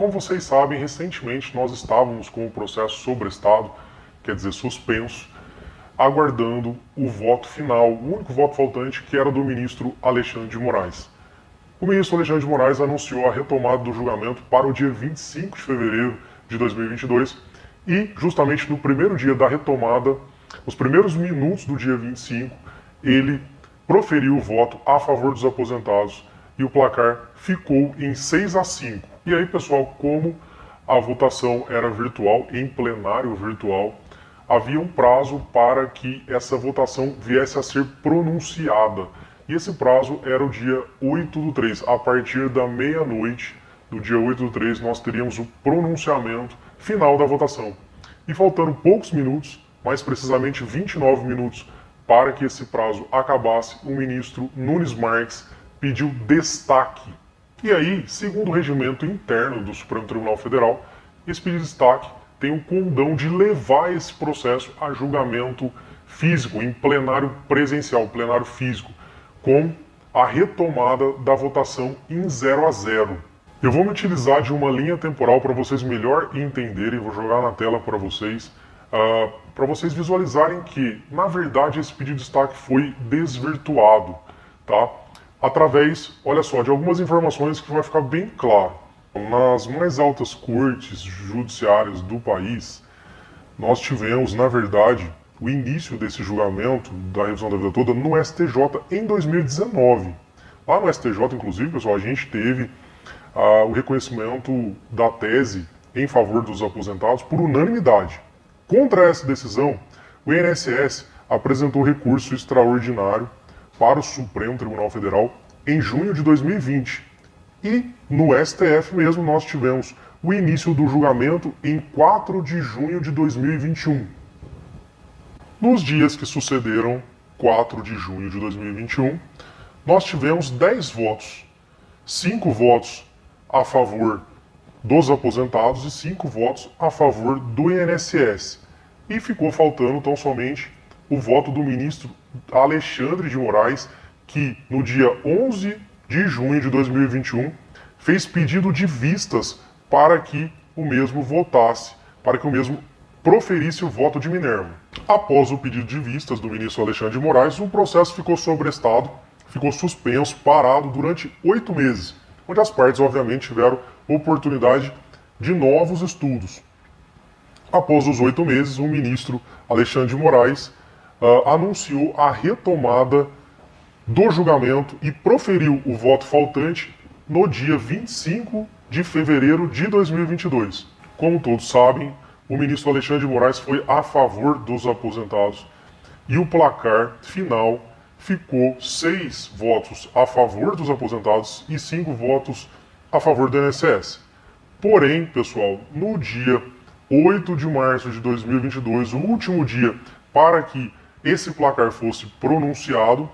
como vocês sabem, recentemente nós estávamos com o processo sobrestado, quer dizer, suspenso, aguardando o voto final, o único voto faltante, que era do ministro Alexandre de Moraes. O ministro Alexandre de Moraes anunciou a retomada do julgamento para o dia 25 de fevereiro de 2022 e, justamente no primeiro dia da retomada, os primeiros minutos do dia 25, ele proferiu o voto a favor dos aposentados e o placar ficou em 6-5. E aí, pessoal, como a votação era virtual, em plenário virtual, havia um prazo para que essa votação viesse a ser pronunciada. E esse prazo era o dia 8/3. A partir da meia-noite do dia 8/3, nós teríamos o pronunciamento final da votação. E faltando poucos minutos, mais precisamente 29 minutos, para que esse prazo acabasse, o ministro Nunes Marques pediu destaque. E aí, segundo o regimento interno do Supremo Tribunal Federal, esse pedido de destaque tem o condão de levar esse processo a julgamento físico, em plenário presencial, plenário físico, com a retomada da votação em 0-0. Eu vou me utilizar de uma linha temporal para vocês melhor entenderem, vou jogar na tela para vocês visualizarem que, na verdade, esse pedido de destaque foi desvirtuado, tá? Através, olha só, de algumas informações que vai ficar bem claro. Nas mais altas cortes judiciárias do país, nós tivemos, na verdade, o início desse julgamento da revisão da vida toda no STJ em 2019. Lá no STJ, inclusive, pessoal, a gente teve o reconhecimento da tese em favor dos aposentados por unanimidade. Contra essa decisão, o INSS apresentou recurso extraordinário para o Supremo Tribunal Federal em junho de 2020. E no STF mesmo nós tivemos o início do julgamento em 4 de junho de 2021. Nos dias que sucederam 4 de junho de 2021, nós tivemos 10 votos. 5 votos a favor dos aposentados e 5 votos a favor do INSS. E ficou faltando tão somente o voto do ministro Alexandre de Moraes, que no dia 11 de junho de 2021 fez pedido de vistas para que o mesmo votasse, para que o mesmo proferisse o voto de Minerva. Após o pedido de vistas do ministro Alexandre de Moraes, o processo ficou sobrestado, ficou suspenso, parado durante 8 meses, onde as partes obviamente tiveram oportunidade de novos estudos. Após os 8 meses, o ministro Alexandre de Moraes anunciou a retomada do julgamento e proferiu o voto faltante no dia 25 de fevereiro de 2022. Como todos sabem, o ministro Alexandre de Moraes foi a favor dos aposentados e o placar final ficou 6 votos a favor dos aposentados e 5 votos a favor do INSS. Porém, pessoal, no dia 8 de março de 2022, o último dia para que esse placar fosse pronunciado,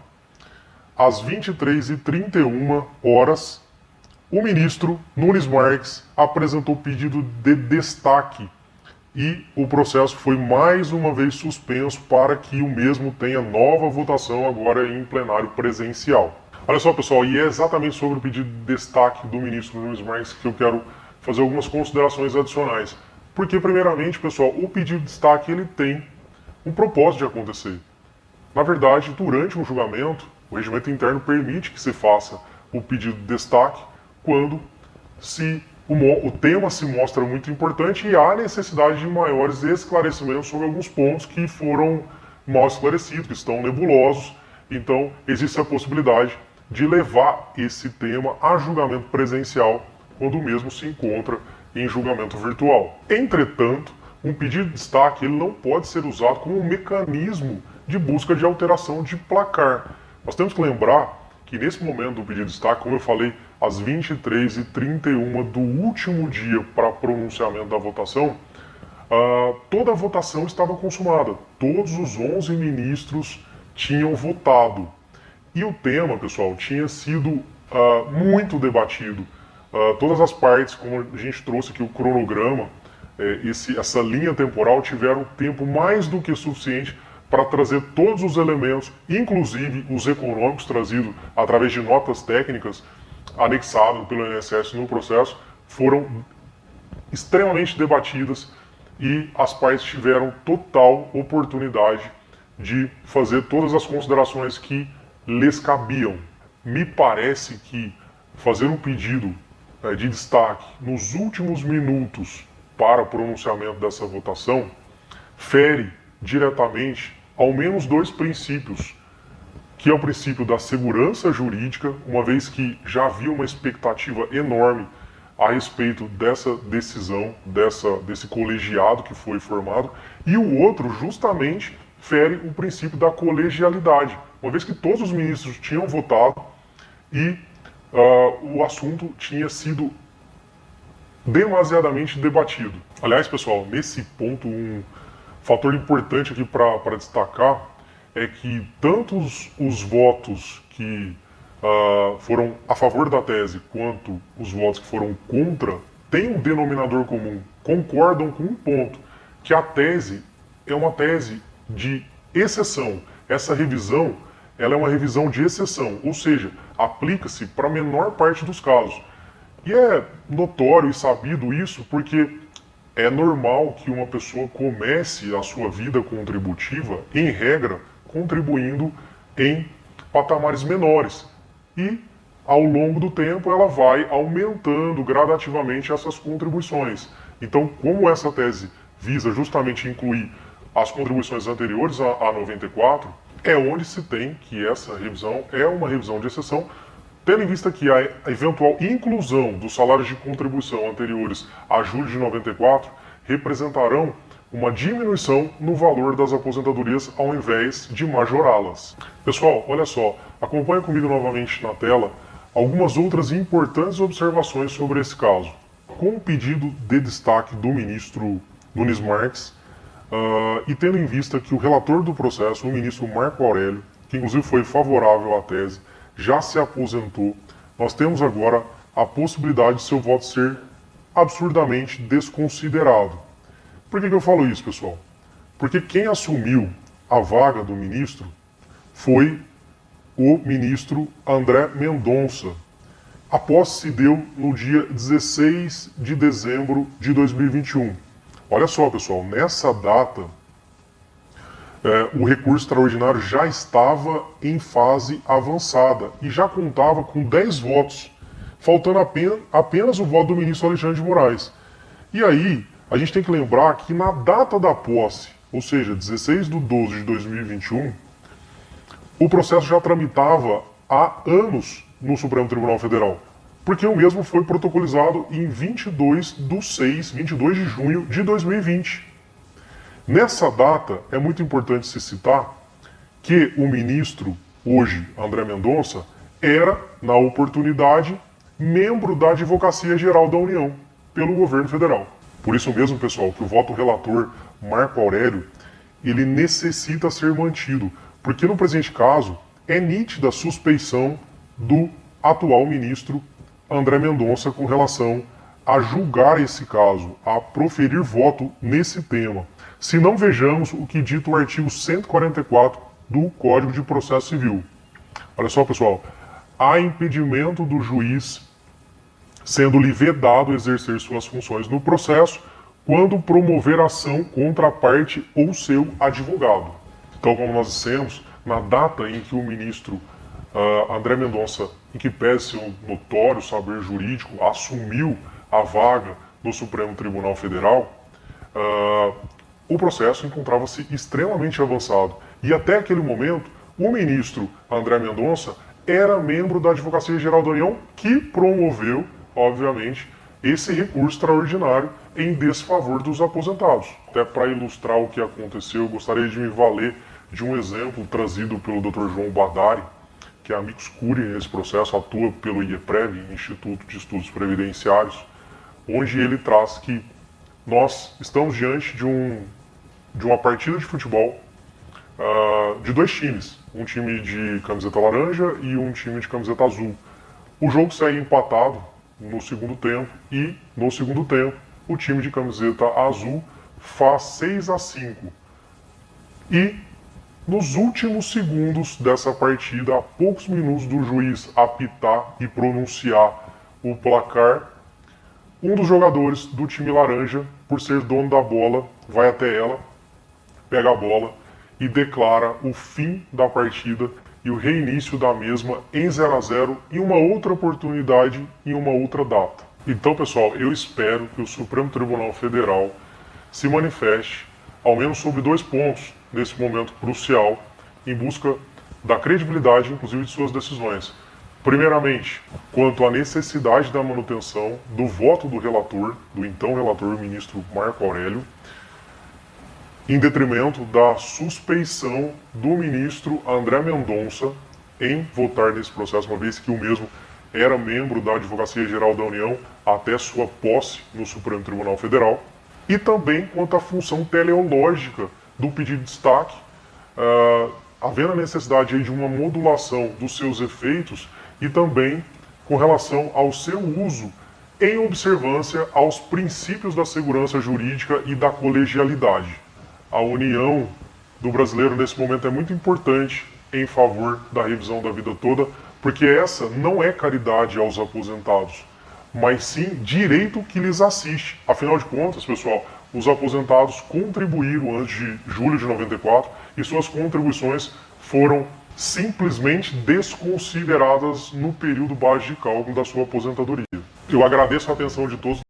às 23h31, o ministro Nunes Marques apresentou pedido de destaque e o processo foi mais uma vez suspenso para que o mesmo tenha nova votação agora em plenário presencial. Olha só, pessoal, e é exatamente sobre o pedido de destaque do ministro Nunes Marques que eu quero fazer algumas considerações adicionais. Porque, primeiramente, pessoal, o pedido de destaque ele tem um propósito de acontecer. Na verdade, durante um julgamento, o regimento interno permite que se faça o pedido de destaque quando o tema se mostra muito importante e há necessidade de maiores esclarecimentos sobre alguns pontos que foram mal esclarecidos, que estão nebulosos. Então, existe a possibilidade de levar esse tema a julgamento presencial quando o mesmo se encontra em julgamento virtual. Entretanto, um pedido de destaque ele não pode ser usado como um mecanismo de busca de alteração de placar. Nós temos que lembrar que nesse momento do pedido de destaque, como eu falei, às 23h31 do último dia para pronunciamento da votação, toda a votação estava consumada. Todos os 11 ministros tinham votado. E o tema, pessoal, tinha sido muito debatido. Todas as partes, como a gente trouxe aqui o cronograma, essa linha temporal, tiveram tempo mais do que suficiente para trazer todos os elementos, inclusive os econômicos trazidos através de notas técnicas anexadas pelo INSS no processo, foram extremamente debatidas e as partes tiveram total oportunidade de fazer todas as considerações que lhes cabiam. Me parece que fazer um pedido de destaque nos últimos minutos para o pronunciamento dessa votação fere diretamente ao menos dois princípios, que é o princípio da segurança jurídica, uma vez que já havia uma expectativa enorme a respeito dessa decisão, desse colegiado que foi formado, e o outro justamente fere o princípio da colegialidade, uma vez que todos os ministros tinham votado e o assunto tinha sido demasiadamente debatido. Aliás, pessoal, nesse ponto, um fator importante aqui para destacar é que tanto os votos que foram a favor da tese quanto os votos que foram contra têm um denominador comum, concordam com um ponto, que a tese é uma tese de exceção. Essa revisão ela é uma revisão de exceção, ou seja, aplica-se para a menor parte dos casos. E é notório e sabido isso porque é normal que uma pessoa comece a sua vida contributiva, em regra, contribuindo em patamares menores. E, ao longo do tempo, ela vai aumentando gradativamente essas contribuições. Então, como essa tese visa justamente incluir as contribuições anteriores a 94, é onde se tem que essa revisão é uma revisão de exceção, tendo em vista que a eventual inclusão dos salários de contribuição anteriores a julho de 94 representarão uma diminuição no valor das aposentadorias ao invés de majorá-las. Pessoal, olha só, acompanhe comigo novamente na tela algumas outras importantes observações sobre esse caso. Com o pedido de destaque do ministro Nunes Marques, e tendo em vista que o relator do processo, o ministro Marco Aurélio, que inclusive foi favorável à tese, já se aposentou, nós temos agora a possibilidade de seu voto ser absurdamente desconsiderado. Por que eu falo isso, pessoal? Porque quem assumiu a vaga do ministro foi o ministro André Mendonça. A posse se deu no dia 16 de dezembro de 2021. Olha só, pessoal, nessa data, o recurso extraordinário já estava em fase avançada e já contava com 10 votos, faltando apenas o voto do ministro Alexandre de Moraes. E aí, a gente tem que lembrar que na data da posse, ou seja, 16 de 12 de 2021, o processo já tramitava há anos no Supremo Tribunal Federal, porque o mesmo foi protocolizado em 22 de junho de 2020. Nessa data, é muito importante se citar que o ministro, hoje, André Mendonça, era, na oportunidade, membro da Advocacia Geral da União, pelo governo federal. Por isso mesmo, pessoal, que o voto relator Marco Aurélio, ele necessita ser mantido, porque no presente caso, é nítida a suspeição do atual ministro André Mendonça com relação a julgar esse caso, a proferir voto nesse tema. Se não vejamos o que dita o artigo 144 do Código de Processo Civil. Olha só, pessoal, há impedimento do juiz sendo-lhe vedado exercer suas funções no processo quando promover ação contra a parte ou seu advogado. Então, como nós dissemos, na data em que o ministro André Mendonça, em que pese seu notório saber jurídico, assumiu a vaga no Supremo Tribunal Federal, o processo encontrava-se extremamente avançado. E até aquele momento, o ministro André Mendonça era membro da Advocacia Geral da União, que promoveu, obviamente, esse recurso extraordinário em desfavor dos aposentados. Até para ilustrar o que aconteceu, eu gostaria de me valer de um exemplo trazido pelo Dr. João Badari, que é amicus curiae nesse processo, atua pelo IEPREV, Instituto de Estudos Previdenciários, onde ele traz que nós estamos diante de uma partida de futebol de dois times, um time de camiseta laranja e um time de camiseta azul. O jogo segue empatado no segundo tempo e, no segundo tempo, o time de camiseta azul faz 6-5. E, nos últimos segundos dessa partida, a poucos minutos do juiz apitar e pronunciar o placar, um dos jogadores do time laranja, por ser dono da bola, vai até ela, pega a bola e declara o fim da partida e o reinício da mesma em 0 a 0 em uma outra oportunidade, em uma outra data. Então, pessoal, eu espero que o Supremo Tribunal Federal se manifeste, ao menos sobre 2 pontos nesse momento crucial, em busca da credibilidade, inclusive, de suas decisões. Primeiramente, quanto à necessidade da manutenção do voto do relator, do então relator, o ministro Marco Aurélio, em detrimento da suspeição do ministro André Mendonça em votar nesse processo, uma vez que o mesmo era membro da Advocacia Geral da União até sua posse no Supremo Tribunal Federal, e também quanto à função teleológica do pedido de destaque, havendo a necessidade aí de uma modulação dos seus efeitos e também com relação ao seu uso em observância aos princípios da segurança jurídica e da colegialidade. A união do brasileiro nesse momento é muito importante em favor da revisão da vida toda, porque essa não é caridade aos aposentados, mas sim direito que lhes assiste. Afinal de contas, pessoal, os aposentados contribuíram antes de julho de 94 e suas contribuições foram simplesmente desconsideradas no período base de cálculo da sua aposentadoria. Eu agradeço a atenção de todos.